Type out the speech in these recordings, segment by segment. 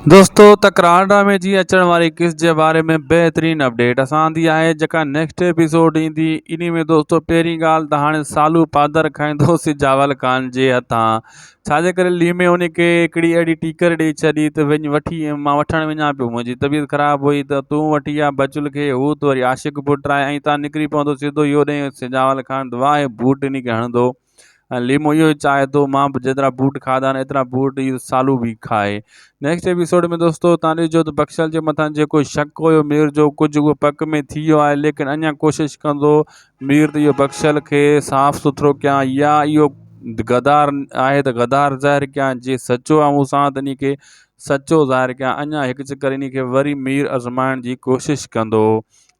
दोस्तों तकरार ड्रामे जी अचण वारी किस जे बारे में बेहतरीन अपडेट असां दी आहे जेका नेक्स्ट एपिसोड ईंदी इन में दोस्तों पहिरीं ॻाल्हि त हाणे सालू पादर खाईंदो सिजावल ख़ान जे हथां छाजे करे लीमे उन खे हिकिड़ी अहिड़ी टीकर ॾेई छॾी त वञी वठी मां वठणु वञा पियो मुंहिंजी तबियत ख़राबु हुई त तूं वठी आ बचुल खे हू त वरी आशिक़ पुटु आहे ऐं तव्हां निकिरी पवंदो सिधो इहो ॾे सिजावल ख़ान वाह बूट इन खे हणंदो ऐं लीमो इहो ई चाहे थो मां बि जेतिरा बूट खाधा आहिनि एतिरा बूट इहो सालू बि खाए। नेक्स्ट एपिसोड में दोस्तों तव्हां ॾिसजो त बख्शल जे मथां जेको शक हुयो मीर जो कुझु उहो पक में थी वियो आहे लेकिन अञा कोशिशि कंदो मीर त इहो बख्शल खे साफ़ु सुथिरो कयां या इहो गदार आहे त गदार ज़ाहिर कयां जे सचो आहे मूं सां त इन खे सचो ज़ाहिर कयां अञा हिकु चकर इन खे वरी मीर आज़माइण जी कोशिशि कंदो।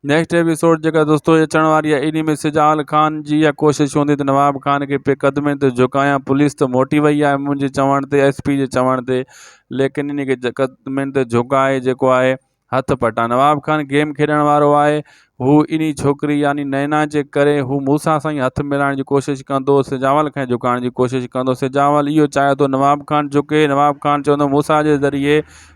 नेक्स्ट एपिसोड जेका दोस्तों अचण वारी आहे इन में सिजावल ख़ान जी इहा कोशिशि हूंदी त नवाब ख़ान खे पे क़दमे ते झुकायां पुलिस त मोटी वई आहे मुंहिंजे चवण ते SP जे चवण ते लेकिन इन खे क़दमनि ते झुकाए जेको आहे हथु पटा नवाब ख़ान गेम खेॾण वारो आहे हू इन छोकिरी यानी नैना जे करे हू मूंसां सां ई हथु मिलाइण जी कोशिशि कंदो सिजावल खे झुकाइण जी कोशिशि कंदो सिजावल इहो चाहे थो नवाब ख़ान झुके नवाब ख़ान चवंदो मूंसां जे ज़रिए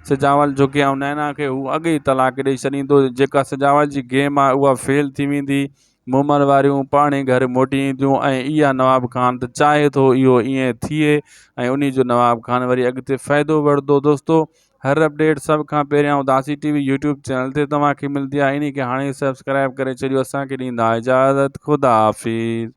सिजावल झुके ऐं नैना खे हू अॻे ई तलाक ॾेई छॾींदो जेका सिजावल जी गेम आहे उहा फेल थी वेंदी मोमल वारियूं पाण ई घर मोटी ईंदियूं ऐं इहा नवाब ख़ान त चाहे थो इहो ईअं थिए ऐं उन जो नवाब ख़ान वरी अॻिते फ़ाइदो वठंदो। दोस्तों हर अपडेट सभ खां पहिरियां उदासी TV यूट्यूब चैनल ते तव्हांखे मिलंदी आहे इन खे हाणे सब्सक्राइब करे छॾियो असांखे ॾींदा इजाज़त ख़ुदा हाफ़िज़।